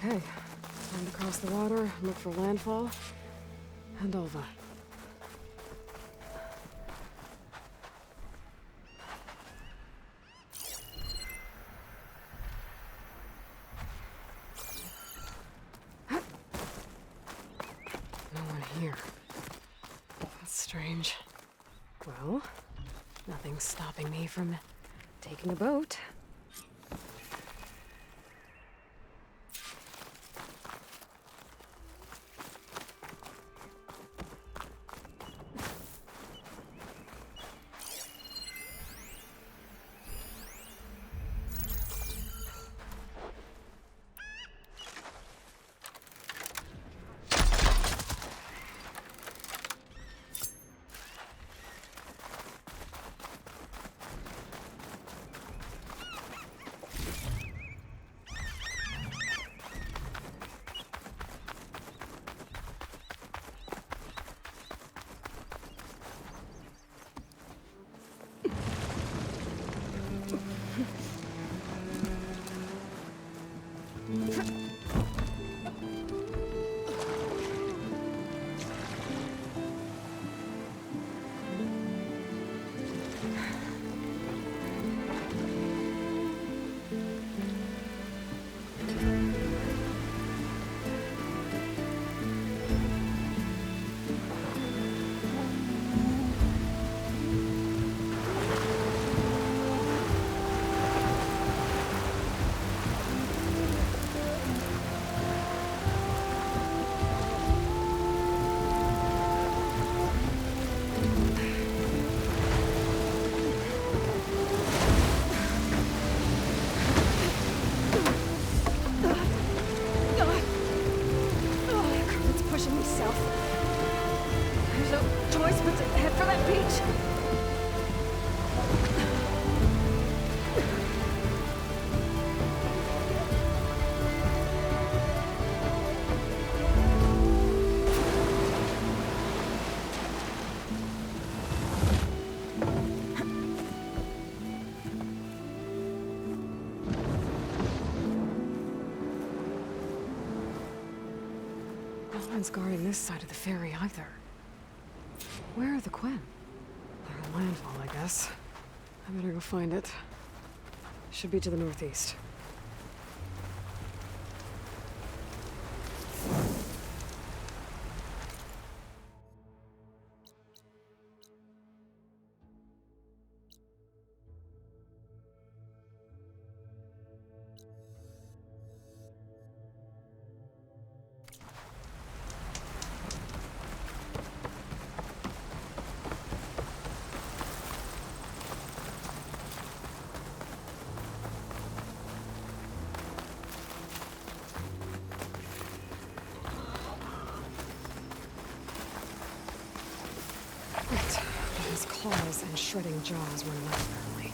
Okay, time to cross the water, look for landfall, and over. No one here. That's strange. Well, nothing's stopping me from taking a boat. No one's guarding this side of the ferry either. Where are the Quen? They're at landfall, I guess. I better go find it. Should be to the northeast. His claws and shredding jaws were left early.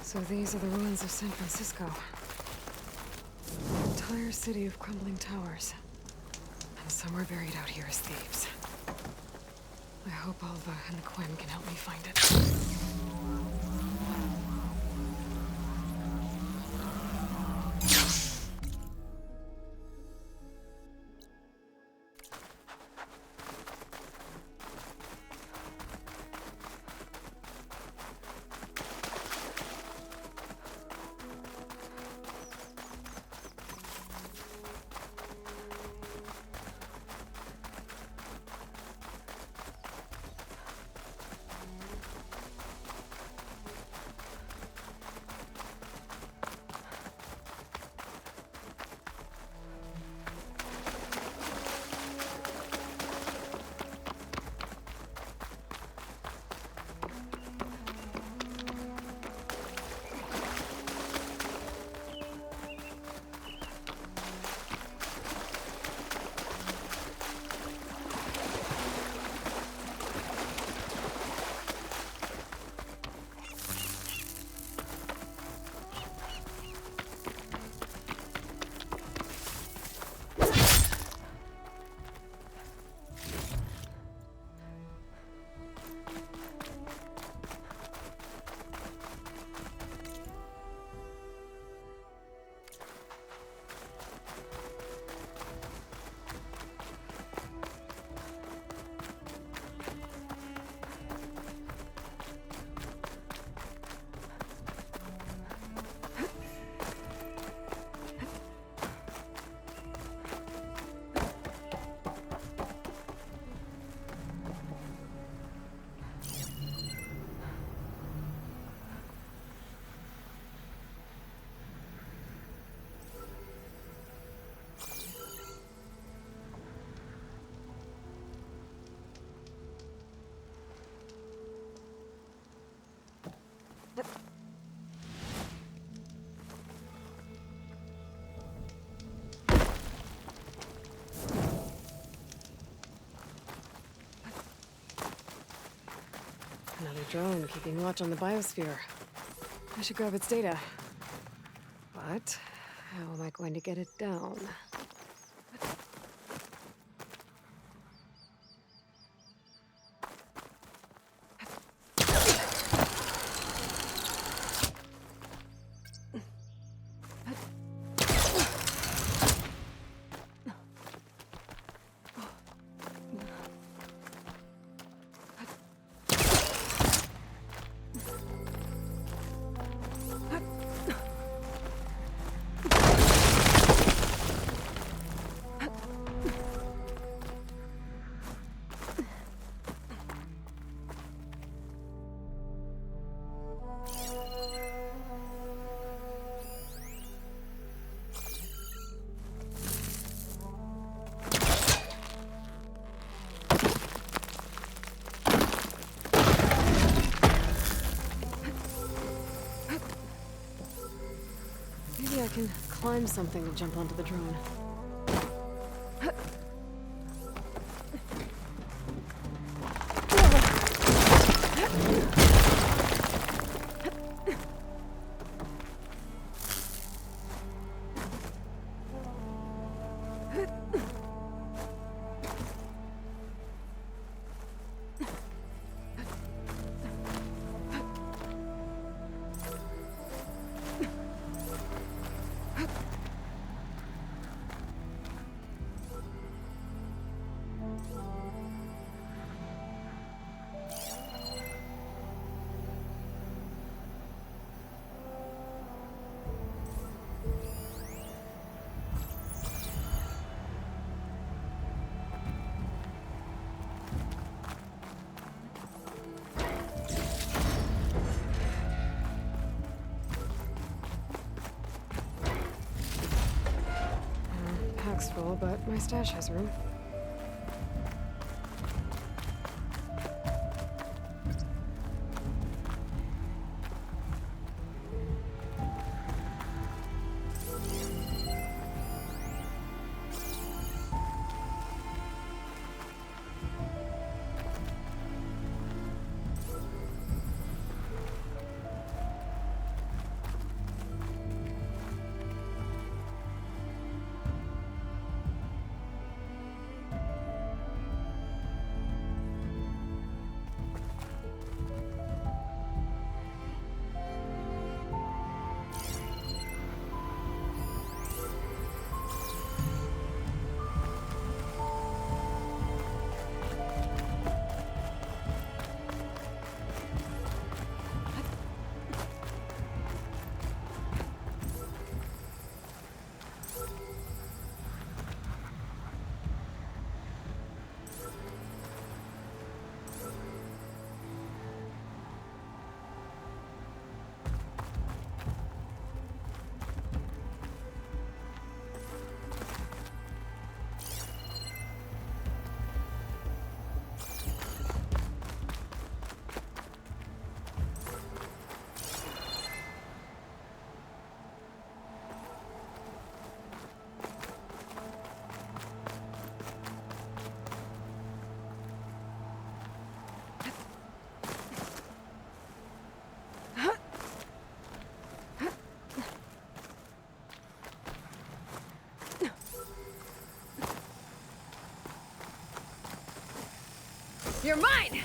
So these are the ruins of San Francisco. An entire city of crumbling towers. And somewhere buried out here is Thebes. I hope Alva and the Quinn can help me find it. Another drone keeping watch on the biosphere. I should grab its data. But how am I going to get it down? Maybe I can climb something to jump onto the drone. Pack's full, but my stash has room. You're mine!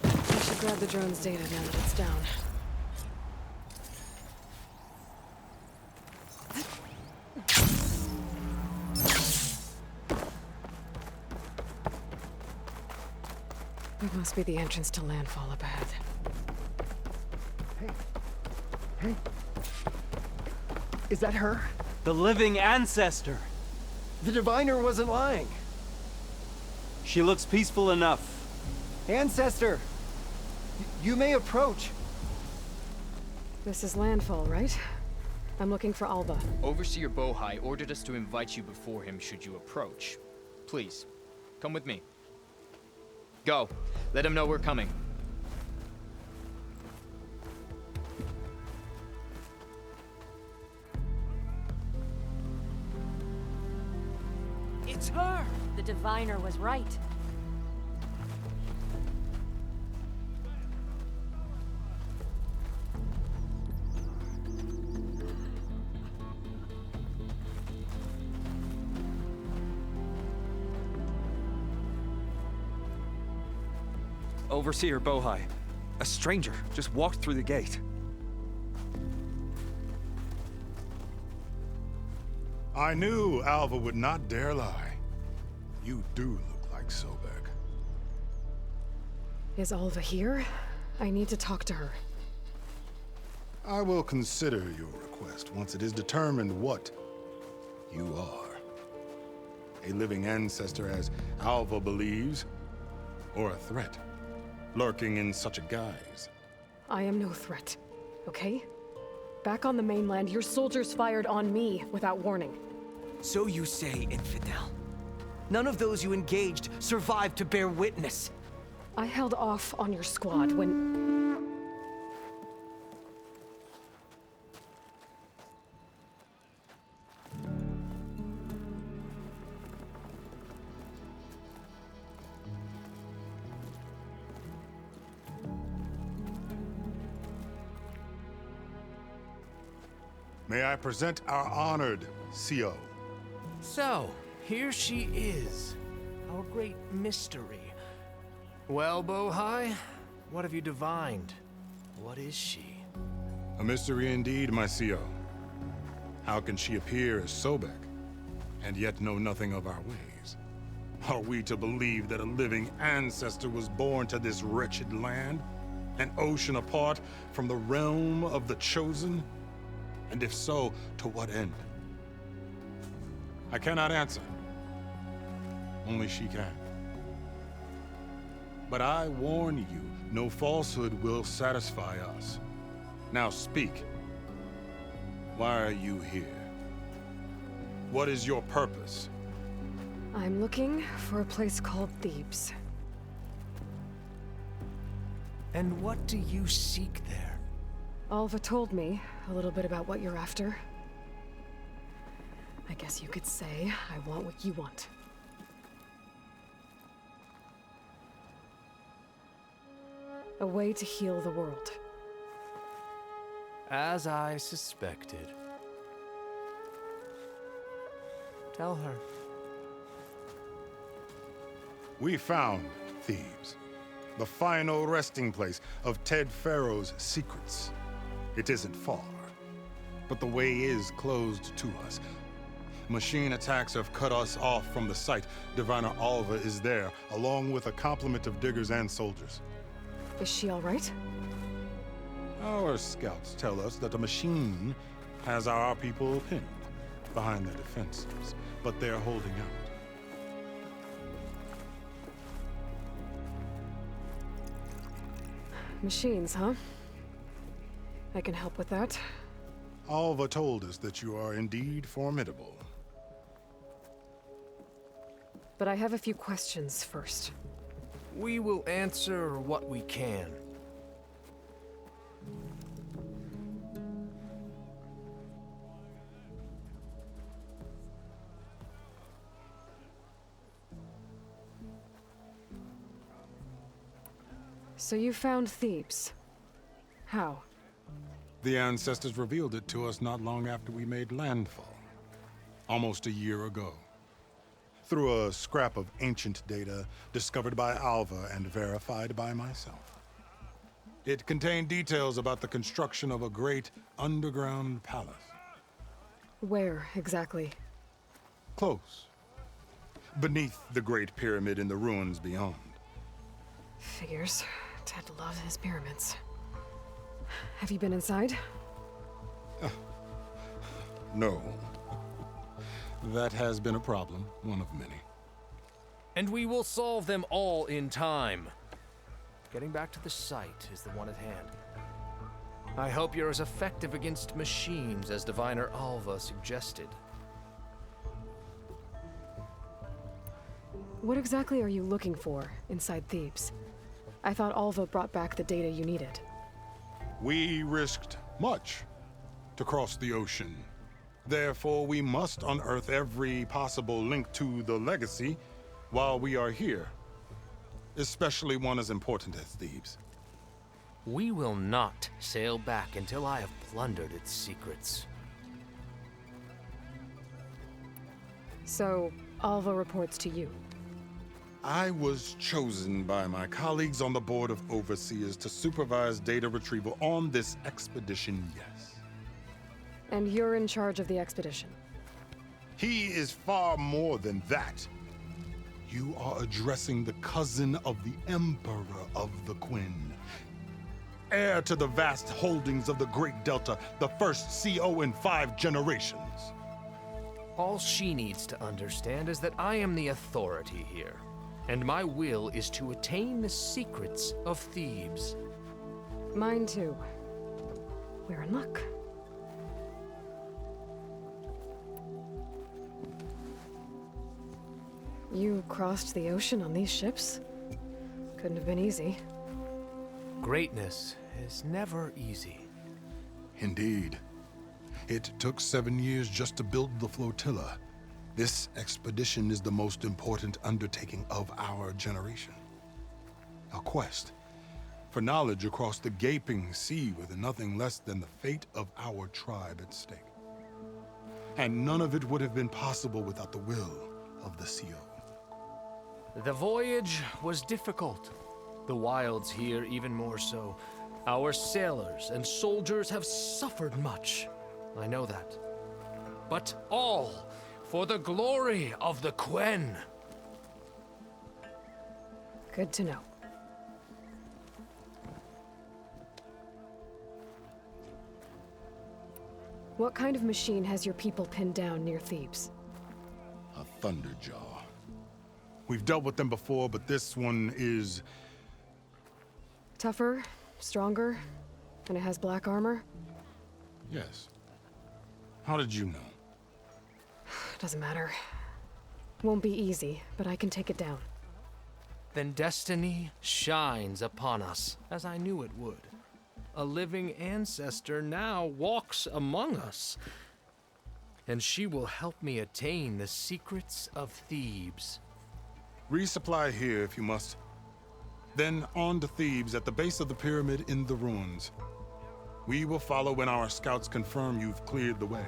I should grab the drone's data now that it's down. It must be the entrance to landfall up ahead. Hey. Is that her? The living ancestor. The diviner wasn't lying. She looks peaceful enough. Ancestor! You may approach. This is landfall, right? I'm looking for Alva. Overseer Bohai ordered us to invite you before him should you approach. Please, come with me. Go. Let him know we're coming. It's her! The diviner was right. Overseer Bohai. A stranger just walked through the gate. I knew Alva would not dare lie. You do look like Sobek. Is Alva here? I need to talk to her. I will consider your request once it is determined what you are. A living ancestor, as Alva believes, or a threat, lurking in such a guise. I am no threat, okay? Back on the mainland, your soldiers fired on me without warning. So you say, infidel. None of those you engaged survived to bear witness. I held off on your squad when... May I present our honored CO. So, here she is, our great mystery. Well, Bohai, what have you divined? What is she? A mystery indeed, my CO. How can she appear as Sobek, and yet know nothing of our ways? Are we to believe that a living ancestor was born to this wretched land? An ocean apart from the realm of the chosen? And if so, to what end? I cannot answer. Only she can. But I warn you, no falsehood will satisfy us. Now speak. Why are you here? What is your purpose? I'm looking for a place called Thebes. And what do you seek there? Alva told me a little bit about what you're after. I guess you could say I want what you want. A way to heal the world. As I suspected. Tell her. We found Thebes, the final resting place of Ted Pharaoh's secrets. It isn't far, but the way is closed to us. Machine attacks have cut us off from the site. Diviner Alva is there, along with a complement of diggers and soldiers. Is she all right? Our scouts tell us that a machine has our people pinned behind their defenses, but they're holding out. Machines, huh? I can help with that. Alva told us that you are indeed formidable. But I have a few questions first. We will answer what we can. So you found Thebes. How? The ancestors revealed it to us not long after we made landfall, almost a year ago. Through a scrap of ancient data discovered by Alva and verified by myself. It contained details about the construction of a great underground palace. Where, exactly? Close. Beneath the Great Pyramid in the ruins beyond. Figures. Ted loves his pyramids. Have you been inside? No. That has been a problem, one of many. And we will solve them all in time. Getting back to the site is the one at hand. I hope you're as effective against machines as Diviner Alva suggested. What exactly are you looking for inside Thebes? I thought Alva brought back the data you needed. We risked much to cross the ocean. Therefore, we must unearth every possible link to the legacy while we are here. Especially one as important as Thebes. We will not sail back until I have plundered its secrets. So, Alva reports to you. I was chosen by my colleagues on the Board of Overseers to supervise data retrieval on this expedition, yes. And you're in charge of the expedition. He is far more than that. You are addressing the cousin of the Emperor of the Quinn. Heir to the vast holdings of the Great Delta, the first CO in 5 generations. All she needs to understand is that I am the authority here, and my will is to attain the secrets of Thebes. Mine too. We're in luck. You crossed the ocean on these ships? Couldn't have been easy. Greatness is never easy. Indeed. It took 7 years just to build the flotilla. This expedition is the most important undertaking of our generation. A quest for knowledge across the gaping sea with nothing less than the fate of our tribe at stake. And none of it would have been possible without the will of the CO. The voyage was difficult. The wilds here even more so. Our sailors and soldiers have suffered much. I know that. But all for the glory of the Quen. Good to know. What kind of machine has your people pinned down near Thebes? A Thunderjaw. We've dealt with them before, but this one is... Tougher, stronger, and it has black armor? Yes. How did you know? Doesn't matter. Won't be easy, but I can take it down. Then destiny shines upon us, as I knew it would. A living ancestor now walks among us, and she will help me attain the secrets of Thebes. Resupply here if you must. Then on to Thebes at the base of the pyramid in the ruins. We will follow when our scouts confirm you've cleared the way.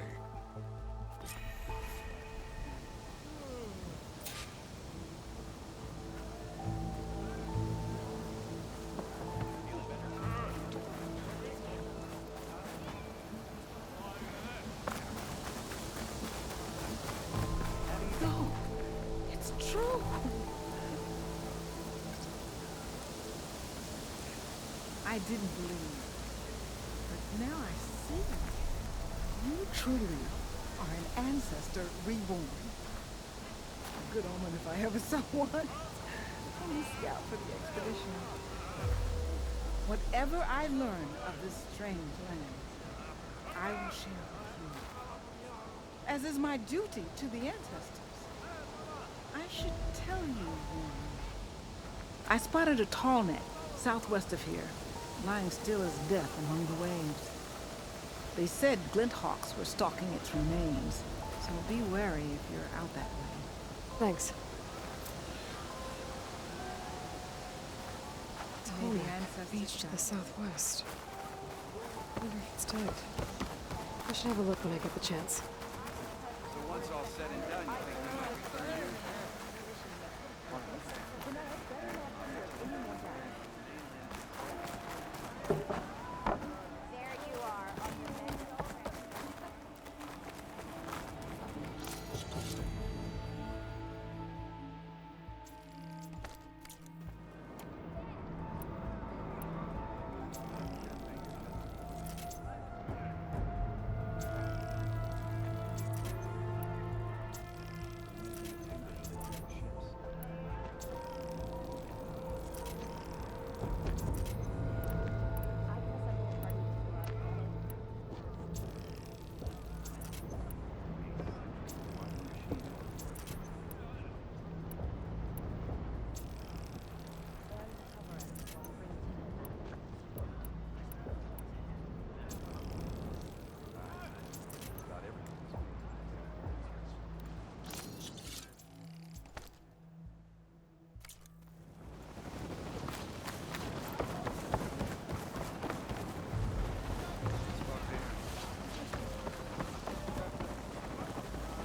No, it's true. I didn't believe, but now I see. You truly are an ancestor reborn. A good omen if I ever saw one. I'm a scout for the expedition. Whatever I learn of this strange land, I will share with you, as is my duty to the ancestors. I should tell you then. I spotted a tall neck southwest of here, lying still as death among the waves. They said glinthawks were stalking its remains, so be wary if you're out that way. Thanks. May the Tall ancestors beach to the southwest. wonder if it's dead. I should have a look when I get the chance. So once all said and done, you think we might be done here? There you are on your bed.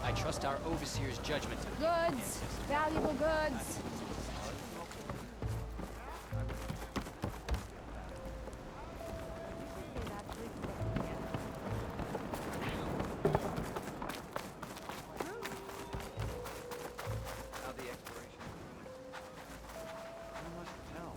I trust our overseer's judgment. Goods, valuable goods. How the exploration is going. Not much to tell.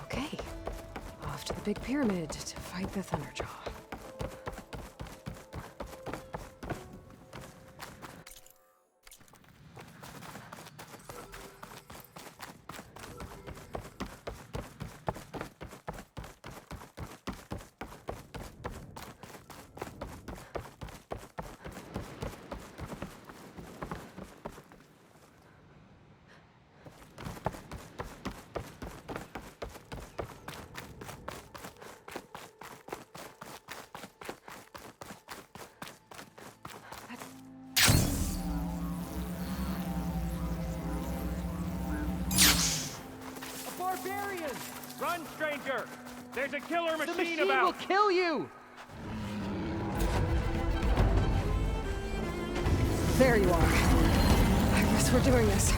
Okay. Off to the big pyramid to fight the Thunderjaw. Run, stranger! There's a killer machine, The machine about! will kill you! There you are. I guess we're doing this.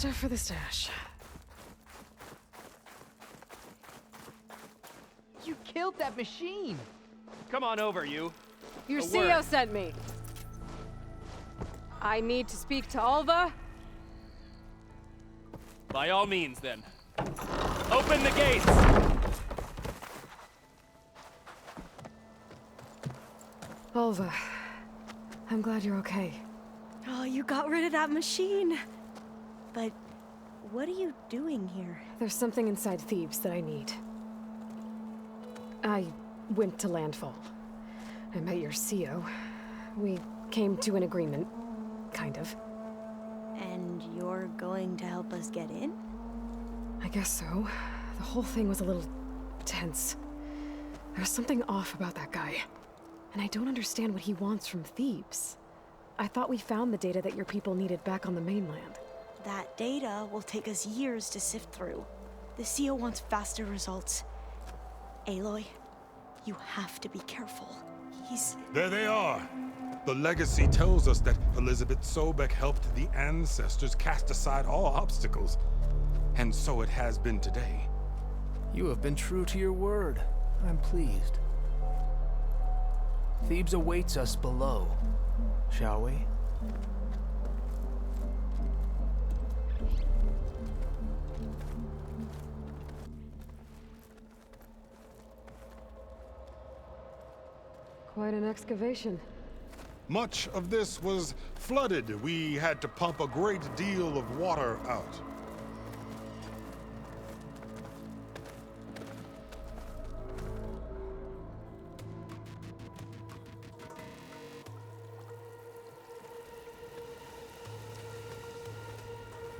stuff for the stash. You killed that machine! Come on over, you. Your A CEO word. sent me. I need to speak to Alva. By all means, then. Open the gates! Alva, I'm glad you're okay. Oh, you got rid of that machine. But what are you doing here? There's something inside Thebes that I need. I went to landfall. I met your CEO. We came to an agreement, kind of. And you're going to help us get in? I guess so. The whole thing was a little tense. There's something off about that guy. And I don't understand what he wants from Thebes. I thought we found the data that your people needed back on the mainland. That data will take us years to sift through. The CEO wants faster results. Aloy, you have to be careful. He's... There they are. The legacy tells us that Elizabeth Sobek helped the ancestors cast aside all obstacles. And so it has been today. You have been true to your word. I'm pleased. Thebes awaits us below, shall we? Quite an excavation. Much of this was flooded. We had to pump a great deal of water out.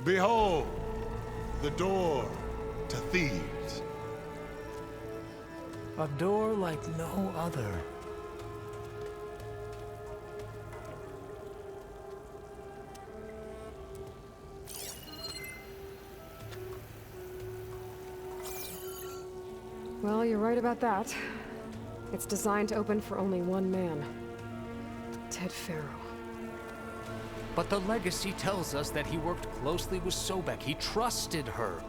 Behold, the door to Thebes. A door like no other. Well, you're right about that. It's designed to open for only one man. Ted Faro. But the legacy tells us that he worked closely with Sobek. He trusted her.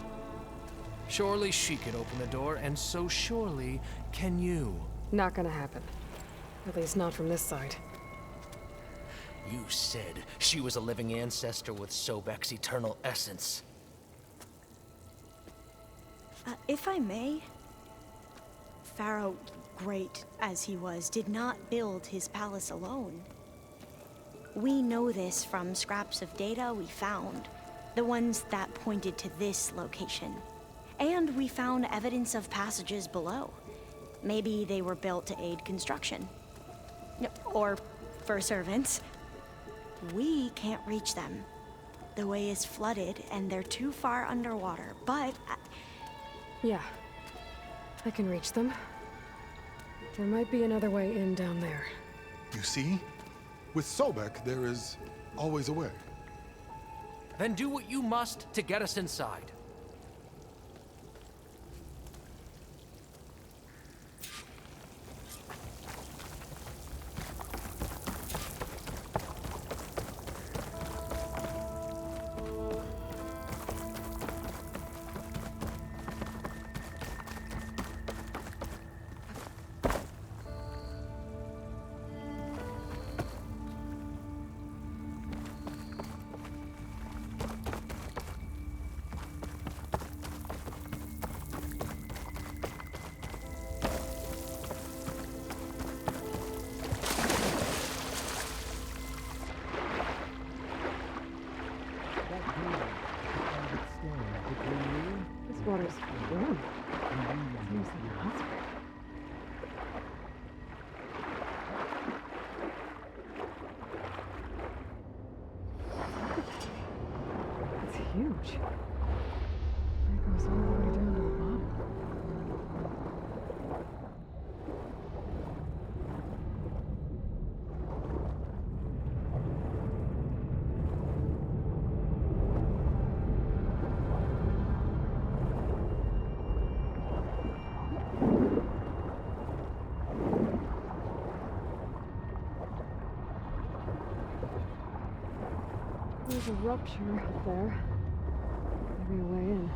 Surely she could open the door, and so surely can you. Not gonna happen. At least not from this side. You said she was a living ancestor with Sobek's eternal essence. If I may, Pharaoh, great as he was, did not build his palace alone. We know this from scraps of data we found, the ones that pointed to this location. And we found evidence of passages below. Maybe they were built to aid construction. Or for servants. We can't reach them. The way is flooded and they're too far underwater, but... Yeah. I can reach them. There might be another way in down there. You see? With Sobek, there is always a way. Then do what you must to get us inside. This water's warm. Seems like a hot spring. It's huge. It goes all the way down to the bottom. There's a rupture up there. be a way in.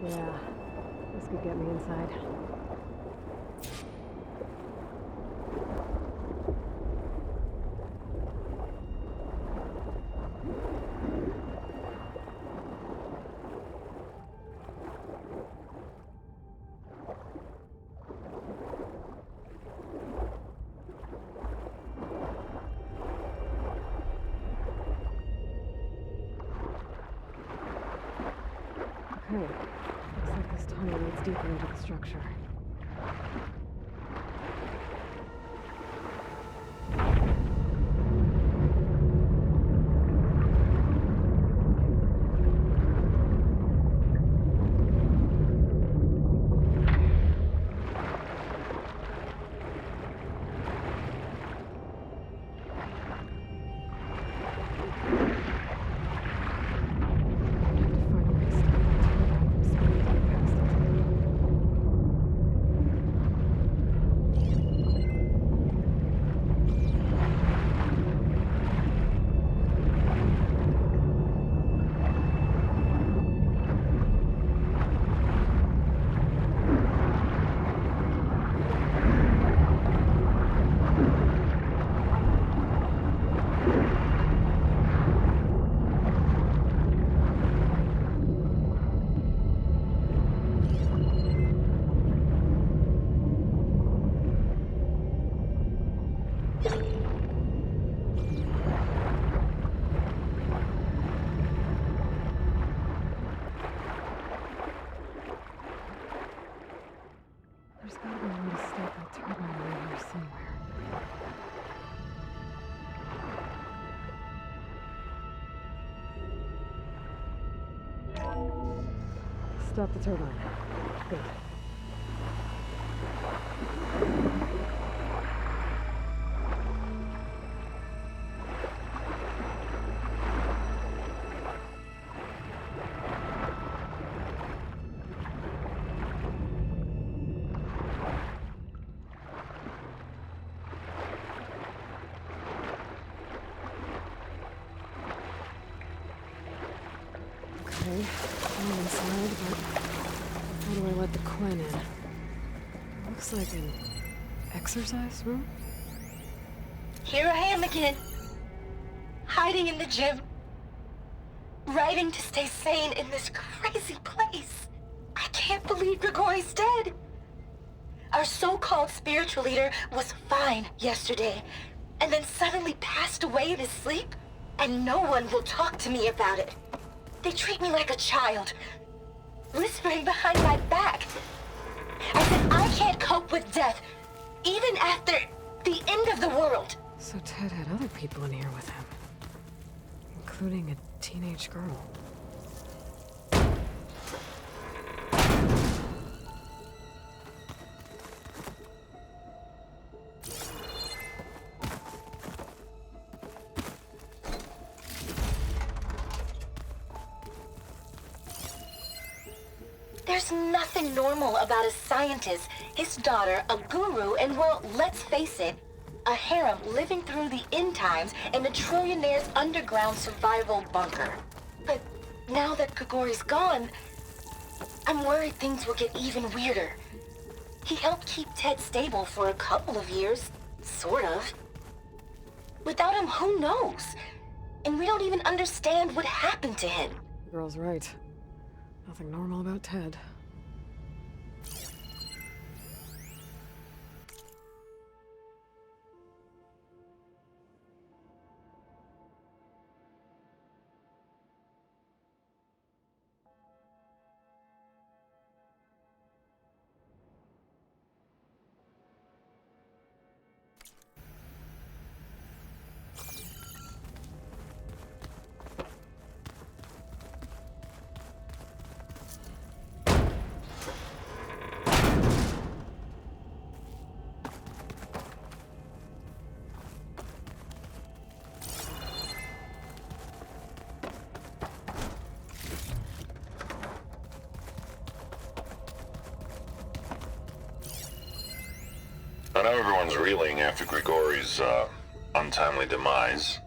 Yeah, this could get me inside. Okay, looks like this tunnel leads deeper into the structure. There's gotta be a way to stop that turbine around here somewhere. Stop the turbine. Good. Okay, I'm inside, but how do I let the Quen in? Looks like an exercise room? Here I am again, hiding in the gym, writing to stay sane in this crazy place. I can't believe Grigori's dead. Our so-called spiritual leader was fine yesterday, and then suddenly passed away in his sleep, and no one will talk to me about it. They treat me like a child, whispering behind my back, as if I can't cope with death, even after the end of the world. So Ted had other people in here with him, including a teenage girl. There's nothing normal about a scientist, his daughter, a guru, and well, let's face it, a harem living through the end times in a trillionaire's underground survival bunker. But now that Grigori's gone, I'm worried things will get even weirder. He helped keep Ted stable for a couple of years, sort of. Without him, who knows? And we don't even understand what happened to him. The girl's right. Nothing normal about Ted. I know everyone's reeling after Grigori's, untimely demise.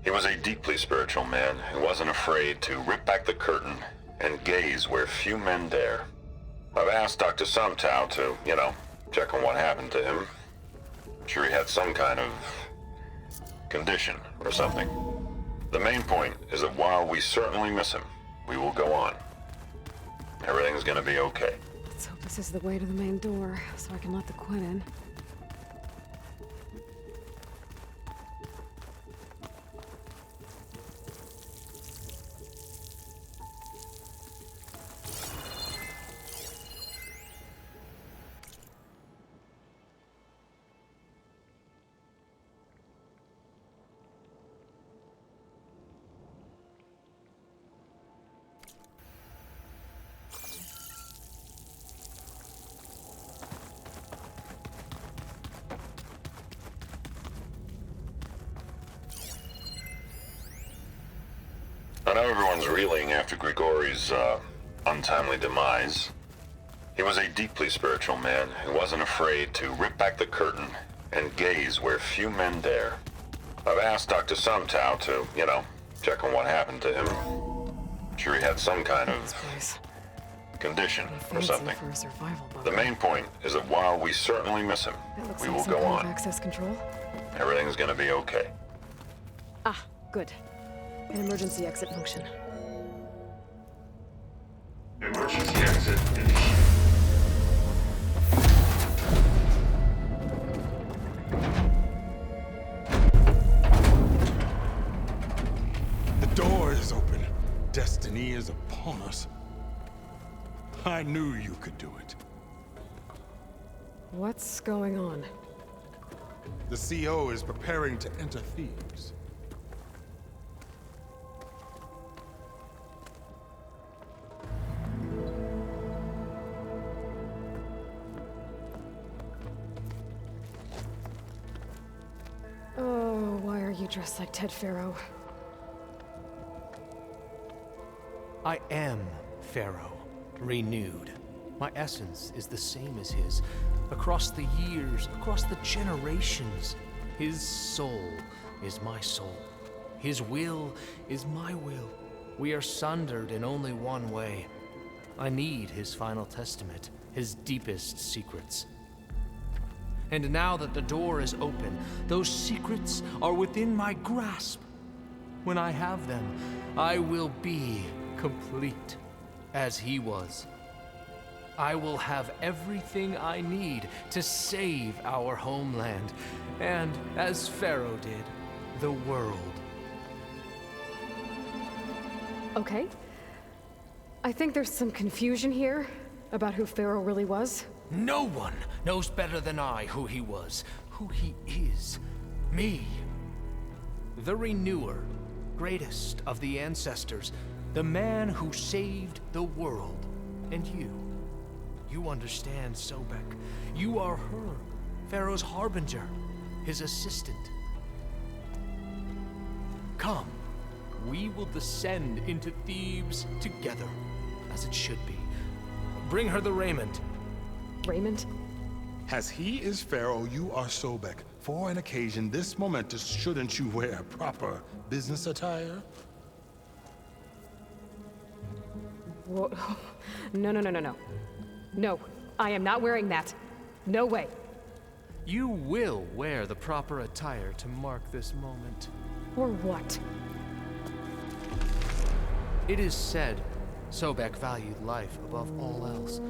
He was a deeply spiritual man who wasn't afraid to rip back the curtain and gaze where few men dare. I've asked Dr. Sumtow to, check on what happened to him. I'm sure he had some kind of condition or something. The main point is that while we certainly miss him, we will go on. Everything's gonna be okay. Let's hope this is the way to the main door, so I can let the Quinn in. I know everyone's reeling after Grigori's, untimely demise. He was a deeply spiritual man who wasn't afraid to rip back the curtain and gaze where few men dare. I've asked Dr. Sumtow to, check on what happened to him. I'm sure he had some kind of condition or something. The main point is that while we certainly miss him, we will go on. Access control. Everything's gonna be okay. Ah, good. An emergency exit function. Emergency exit initiated. The door is open. Destiny is upon us. I knew you could do it. What's going on? The CO is preparing to enter Thebes. Oh, why are you dressed like Ted Faro? I am Pharaoh, renewed. My essence is the same as his. Across the years, across the generations, his soul is my soul. His will is my will. We are sundered in only one way. I need his final testament, his deepest secrets. And now that the door is open, those secrets are within my grasp. When I have them, I will be complete, as he was. I will have everything I need to save our homeland, and, as Pharaoh did, the world. Okay. I think there's some confusion here about who Pharaoh really was. No one knows better than I who he was, who he is. Me. The Renewer, greatest of the ancestors, the man who saved the world. And you. You understand, Sobek. You are her, Pharaoh's harbinger, his assistant. Come, we will descend into Thebes together, as it should be. Bring her the raiment. Raiment? As he is Pharaoh, you are Sobek. For an occasion this momentous, shouldn't you wear proper business attire? Whoa. No. No, I am not wearing that. No way. You will wear the proper attire to mark this moment. Or what? It is said Sobek valued life above all else.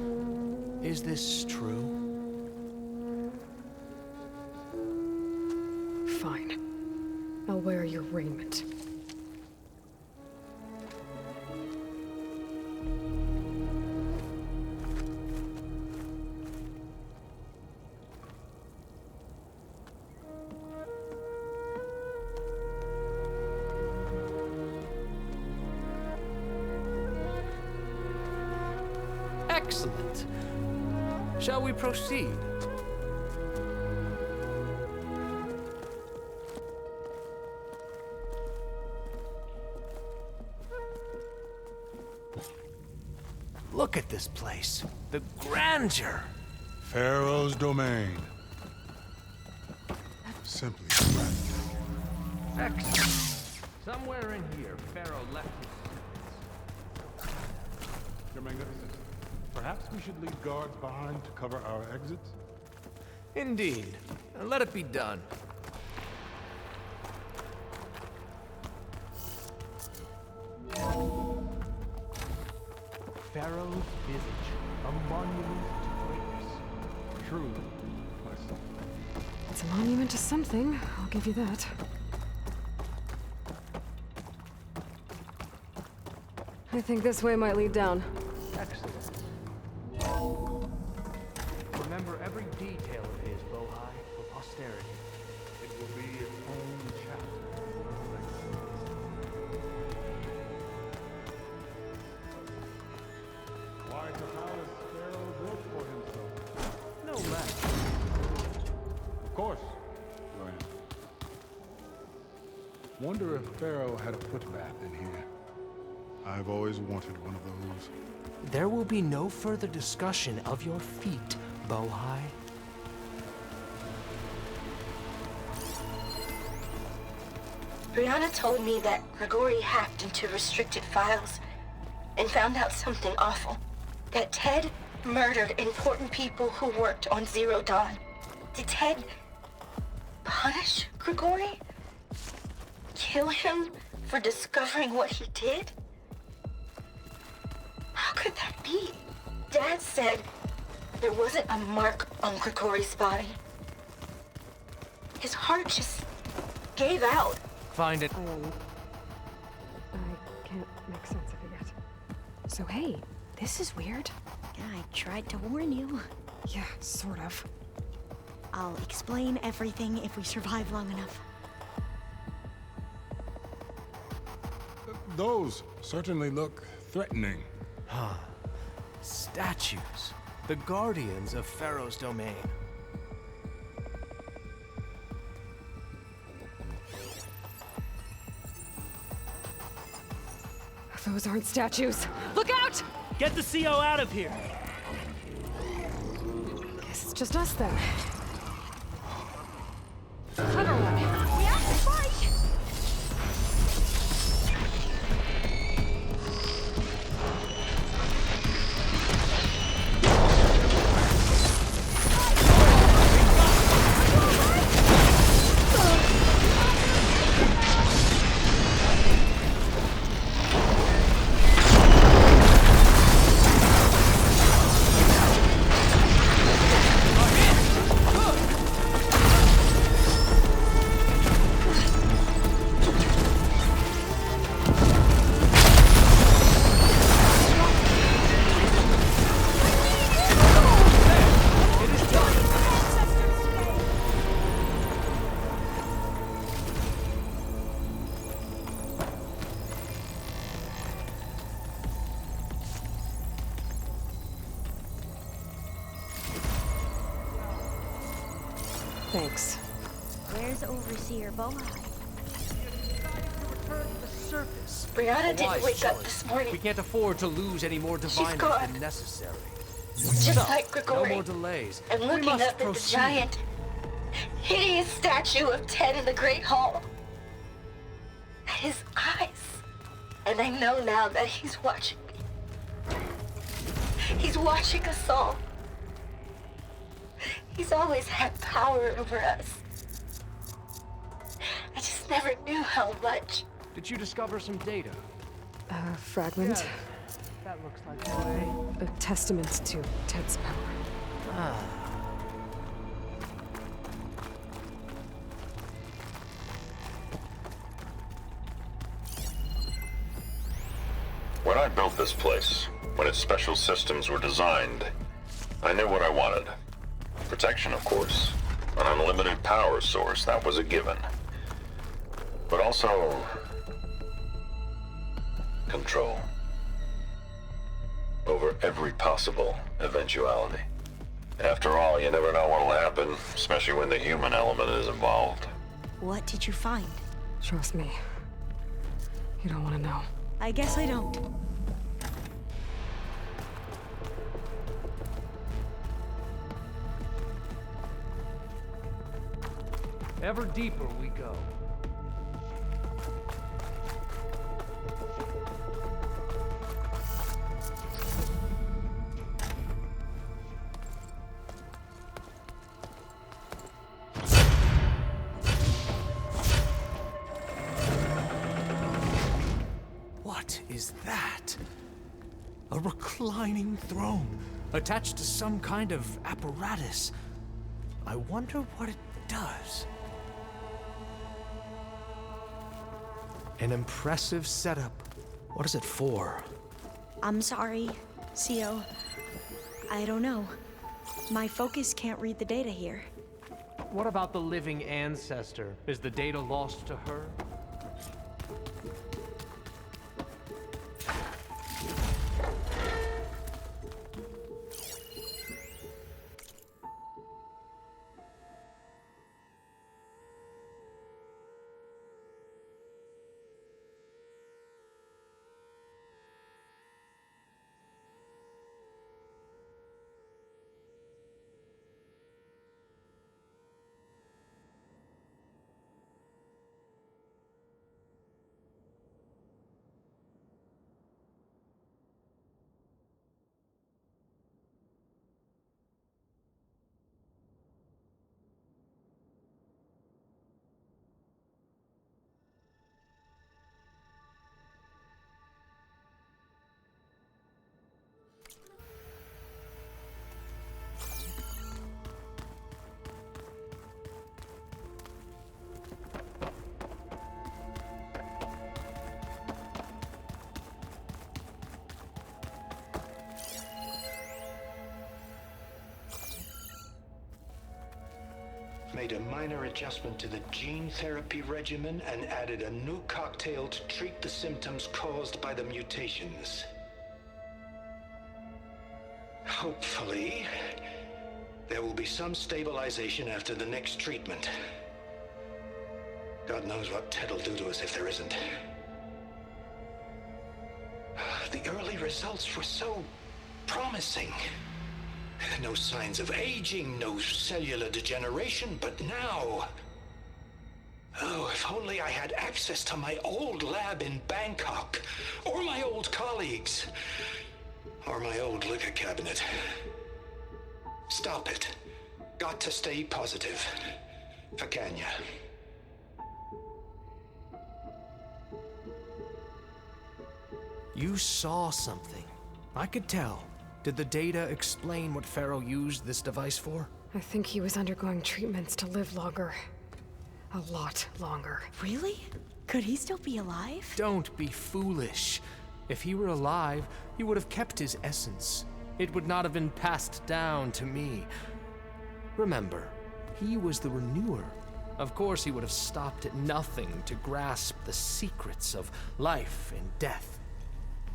Is this true? Fine. I'll wear your raiment. Excellent. Shall we proceed? Look at this place. The grandeur. Pharaoh's domain. Simply breathtaking. Excellent. Somewhere in here, Pharaoh left his... Your Magnificence, perhaps we should leave guards behind to cover our exits? Indeed. Let it be done. Pharaoh's visage, a monument to greatness. Truly, my son. It's a monument to something, I'll give you that. I think this way might lead down. Excellent. Remember every detail of his, Bohai, for posterity. It will be its own chapter. Quite a palace Pharaoh built for himself. No less. Of course, Ryan. Wonder if Pharaoh had a footbath in here. I've always wanted one of those. There will be no further discussion of your feet, Bohai. Brianna told me that Grigori hacked into restricted files and found out something awful. That Ted murdered important people who worked on Zero Dawn. Did Ted punish Grigori? Kill him for discovering what he did? How could that be? Dad said there wasn't a mark on Grigori's body. His heart just gave out. Find it. I can't make sense of it yet. So hey, this is weird. I tried to warn you. Yeah, sort of. I'll explain everything if we survive long enough. Those certainly look threatening. Huh. Statues. The guardians of Pharaoh's domain. Those aren't statues. Look out! Get the CO out of here! Guess it's just us then. Clever one. We have to fight! Thanks. Where's Overseer Bohai? Surface. Brianna A didn't wise wake up choice. this morning. We can't afford to lose any more diviners gone. than necessary. Just So, like Grigori. no more delays. I'm We looking must up at the proceed. giant, hideous statue of Ted in the Great Hall. At his eyes. And I know now that he's watching me. He's watching us all. He's always had power over us. I just never knew how much. Did you discover some data? A fragment. Yeah, that looks like A testament to Ted's power. When I built this place, when its special systems were designed, I knew what I wanted. Protection, of course. An unlimited power source, that was a given. But also... control. Over every possible eventuality. After all, you never know what'll happen, especially when the human element is involved. What did you find? Trust me. You don't want to know. I guess I don't. ever deeper we go. What is that? A reclining throne, attached to some kind of apparatus. I wonder what it does. An impressive setup. What is it for? I'm sorry, CO. I don't know. My focus can't read the data here. What about the living ancestor? Is the data lost to her? Made a minor adjustment to the gene therapy regimen and added a new cocktail to treat the symptoms caused by the mutations. Hopefully, there will be some stabilization after the next treatment. God knows what Ted will do to us if there isn't. The early results were so promising. No signs of aging, no cellular degeneration, but now... Oh, if only I had access to my old lab in Bangkok, or my old colleagues, or my old liquor cabinet. Stop it. Got to stay positive. Fakanya. You saw something. I could tell. Did the data explain what Pharaoh used this device for? I think he was undergoing treatments to live longer. A lot longer. Really? Could he still be alive? Don't be foolish. If he were alive, he would have kept his essence. It would not have been passed down to me. Remember, he was the renewer. Of course, he would have stopped at nothing to grasp the secrets of life and death.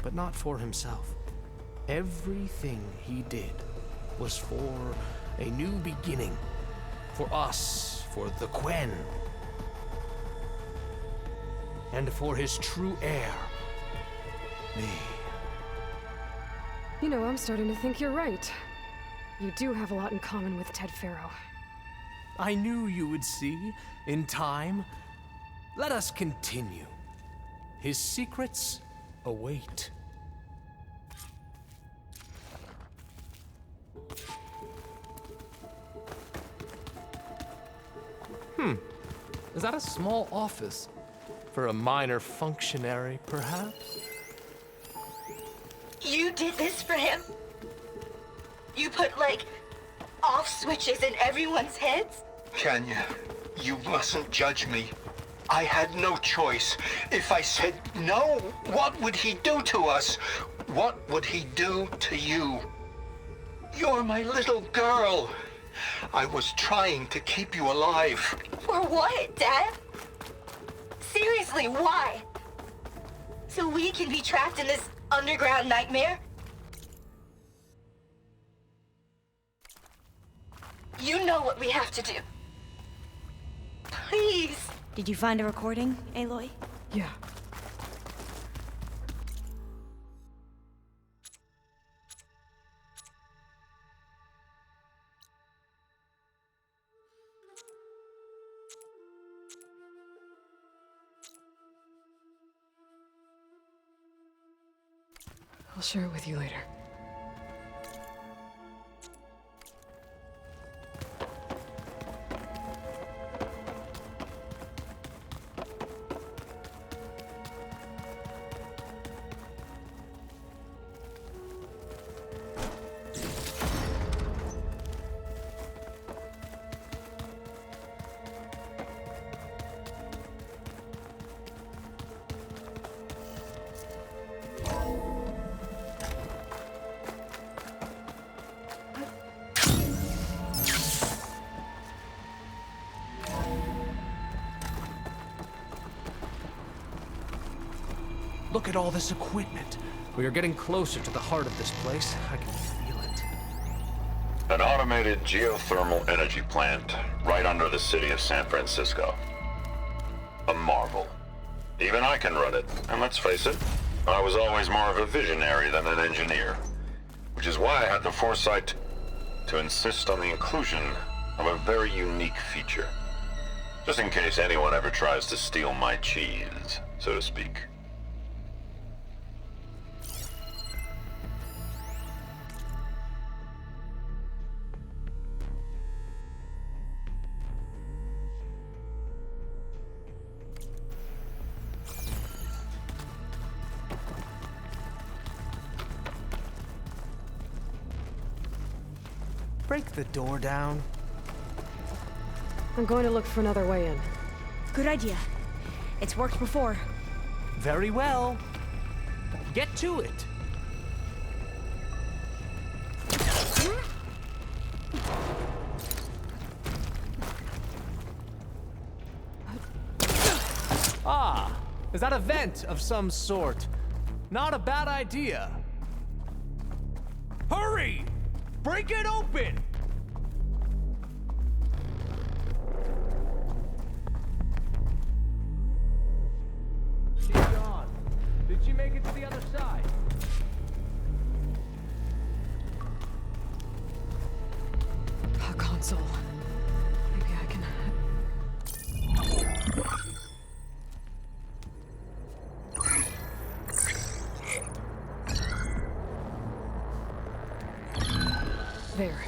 But not for himself. Everything he did was for a new beginning, For us, for the Quen. And for his true heir, me. You know, I'm starting to think you're right. You do have a lot in common with Ted Faro. I knew you would see, in time. Let us continue. His secrets await. Is that a small office? For a minor functionary, perhaps? You did this for him? You put, like, off switches in everyone's heads? Kenya, you mustn't judge me. I had no choice. If I said no, what would he do to us? What would he do to you? You're my little girl. I was trying to keep you alive. For what, Dad? Seriously, why? So we can be trapped in this underground nightmare? You know what we have to do. Please. Did you find a recording, Aloy? Yeah. I'll share it with you later. Look at all this equipment. We are getting closer to the heart of this place. I can feel it. An automated geothermal energy plant right under the city of San Francisco. A marvel. Even I can run it, and let's face it, I was always more of a visionary than an engineer. Which is why I had the foresight to insist on the inclusion of a very unique feature. Just in case anyone ever tries to steal my cheese, so to speak. Break the door down. I'm going to look for another way in. Good idea. It's worked before. Very well. Get to it. Ah, is that a vent of some sort? Not a bad idea. Hurry! Break it open! She's gone. Did she make it to the other side? A console. Maybe I can... There.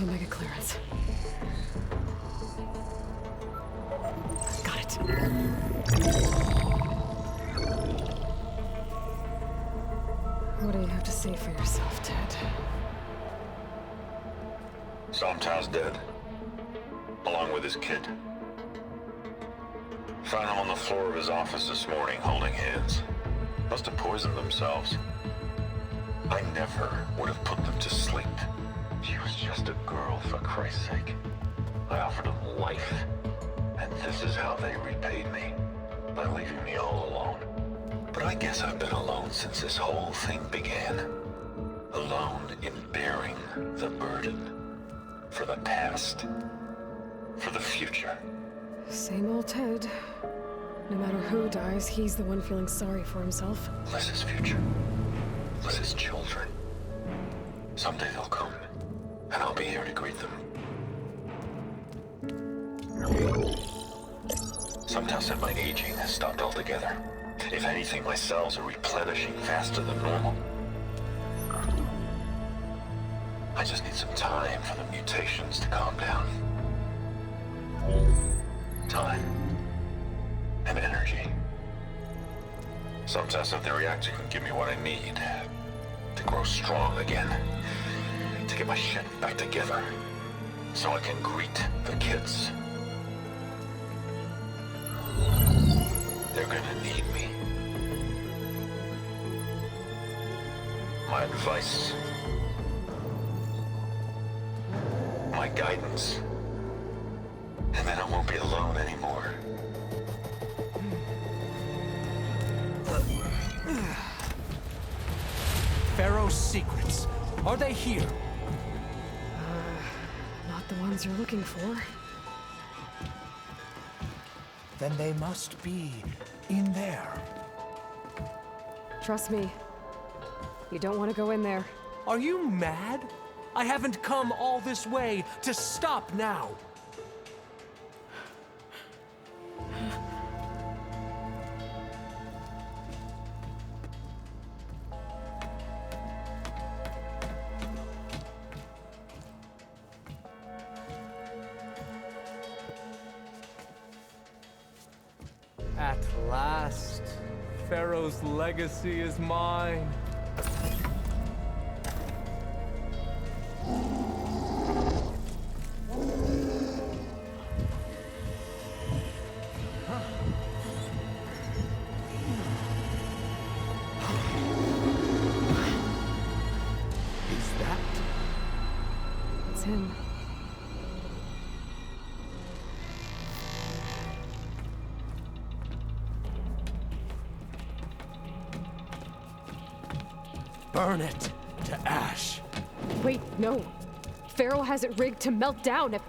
Omega clearance. Got it. What do you have to say for yourself, Ted? Somtow's dead. Along with his kid. Found him on the floor of his office this morning, holding hands. Must have poisoned themselves. I never would have put them to sleep. She was just a girl, for Christ's sake. I offered them life, and this is how they repaid me, by leaving me all alone. But I guess I've been alone since this whole thing began. Alone in bearing the burden for the past For the future. Same old Ted. No matter who dies, he's the one feeling sorry for himself. Liz's future. Liz's children. Someday they'll come, and I'll be here to greet them. Some tell said my aging has stopped altogether. If anything, my cells are replenishing faster than normal. I just need some time for the mutations to calm down. Time. And energy. Some test said the reactor can give me what I need to grow strong again. To get my shit back together. So I can greet the kids. They're gonna need me. My advice. My guidance. And then I won't be alone anymore. Pharaoh's secrets. Are they here? Not the ones you're looking for. Then they must be in there. Trust me. You don't want to go in there. Are you mad? I haven't come all this way to stop now. At last, Pharaoh's legacy is mine. It's him. Burn it to ash. Wait, no. Pharaoh has it rigged to melt down if...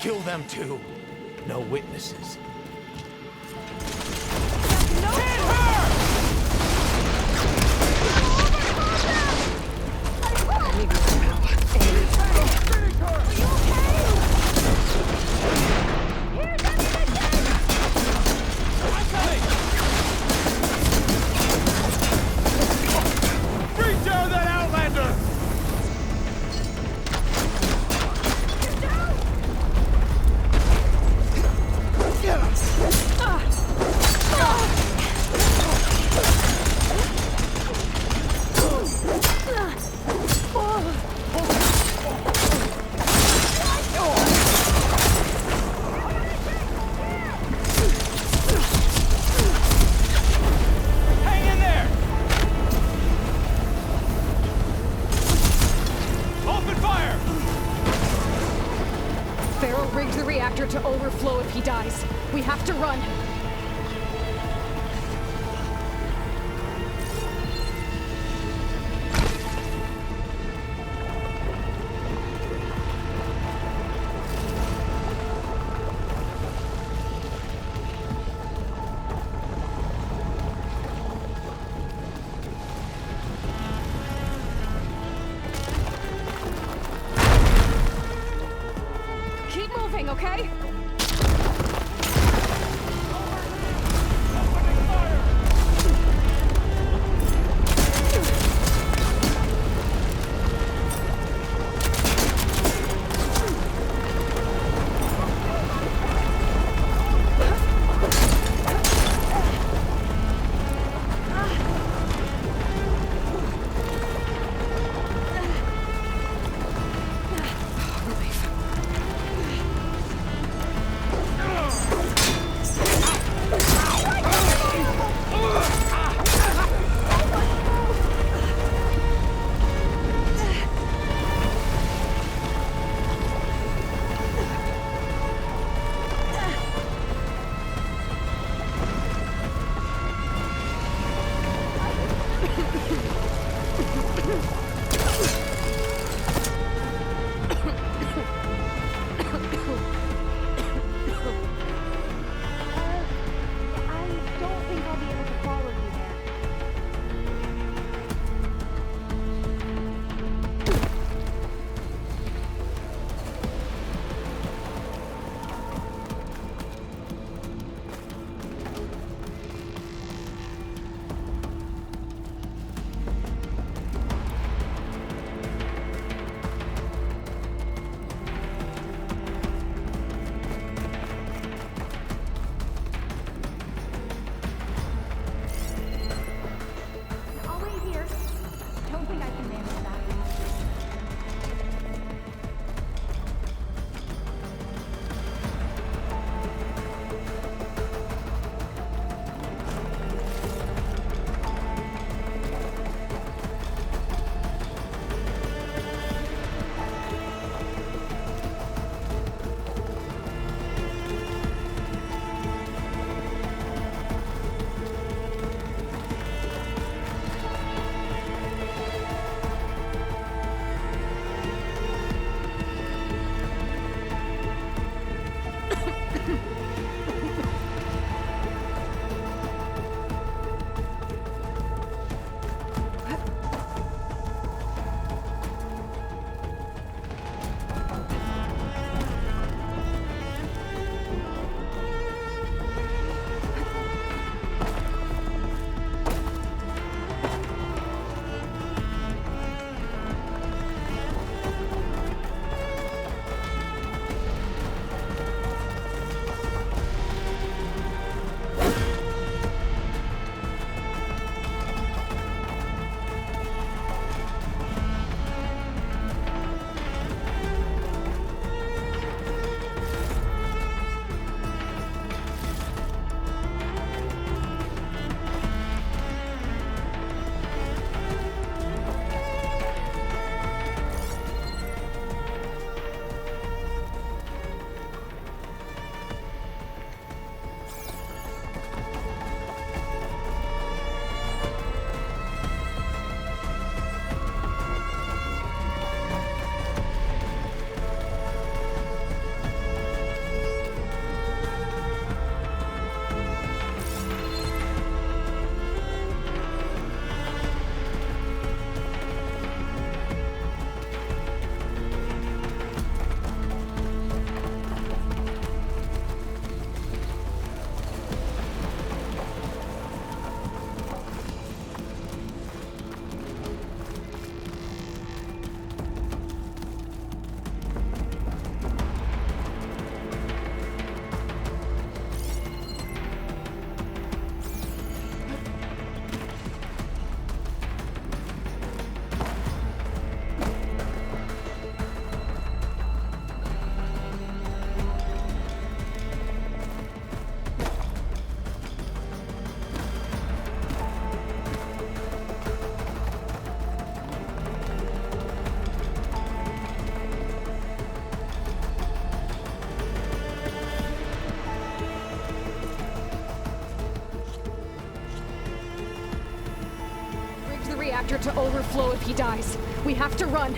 Kill them too. No witnesses. To overflow if he dies. We have to run. Keep moving, okay? reactor to overflow if he dies. We have to run.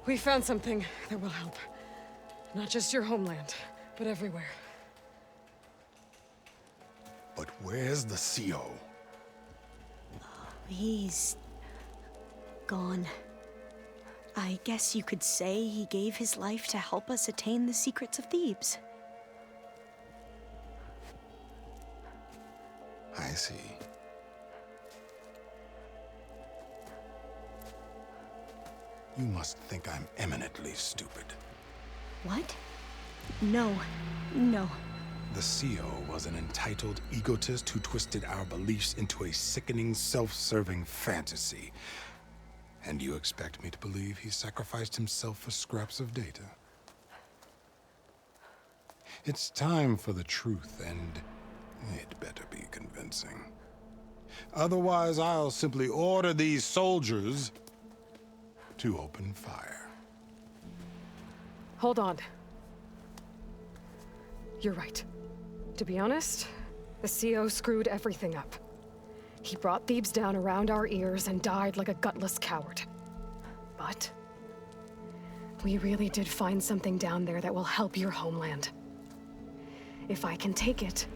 We found something that will help. Not just your homeland, but everywhere. But where's the CO? He's gone. I guess you could say he gave his life to help us attain the secrets of Thebes. I see. You must think I'm eminently stupid. What? No. No. The CO was an entitled egotist who twisted our beliefs into a sickening, self-serving fantasy. And you expect me to believe he sacrificed himself for scraps of data? It's time for the truth, and it better be convincing. Otherwise, I'll simply order these soldiers to open fire. Hold on. You're right. To be honest, the CO screwed everything up. He brought Thebes down around our ears and died like a gutless coward. But we really did find something down there that will help your homeland. If I can take it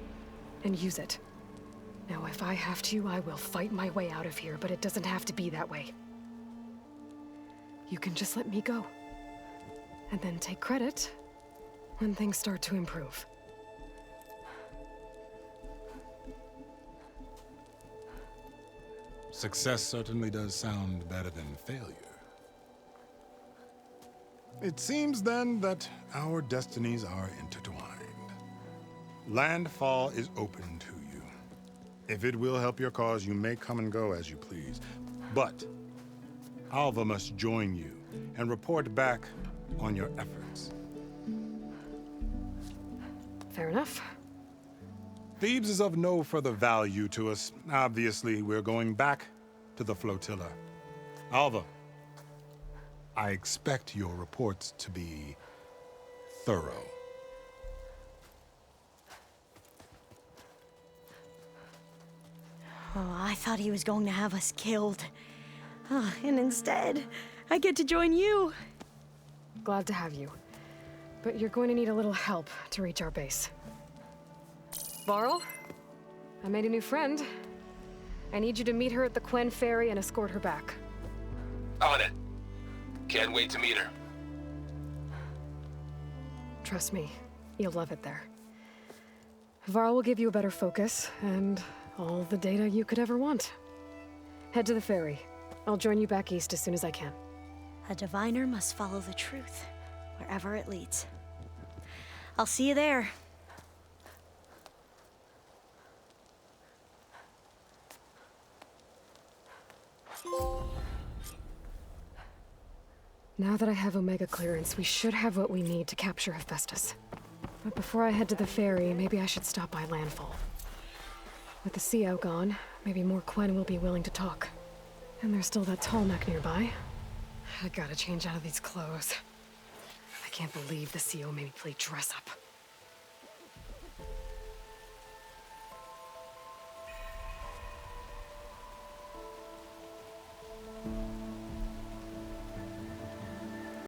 and use it. Now, if I have to, I will fight my way out of here, but it doesn't have to be that way. You can just let me go. And then take credit when things start to improve. Success certainly does sound better than failure. It seems then that our destinies are intertwined. Landfall is open to you. If it will help your cause, you may come and go as you please. But Alva must join you and report back on your efforts. Fair enough. Thebes is of no further value to us. Obviously, we're going back to the flotilla. Alva, I expect your reports to be thorough. Oh, I thought he was going to have us killed. Oh, and instead, I get to join you. Glad to have you. But you're going to need a little help to reach our base. Varl, I made a new friend. I need you to meet her at the Quen Ferry and escort her back. On it. Can't wait to meet her. Trust me, you'll love it there. Varl will give you a better focus and all the data you could ever want. Head to the ferry. I'll join you back east as soon as I can. A diviner must follow the truth, wherever it leads. I'll see you there. Now that I have Omega clearance, we should have what we need to capture Hephaestus. But before I head to the ferry, maybe I should stop by Landfall. With the CO gone, maybe more Quen will be willing to talk. And there's still that tall neck nearby. I gotta change out of these clothes. I can't believe the CO made me play dress up.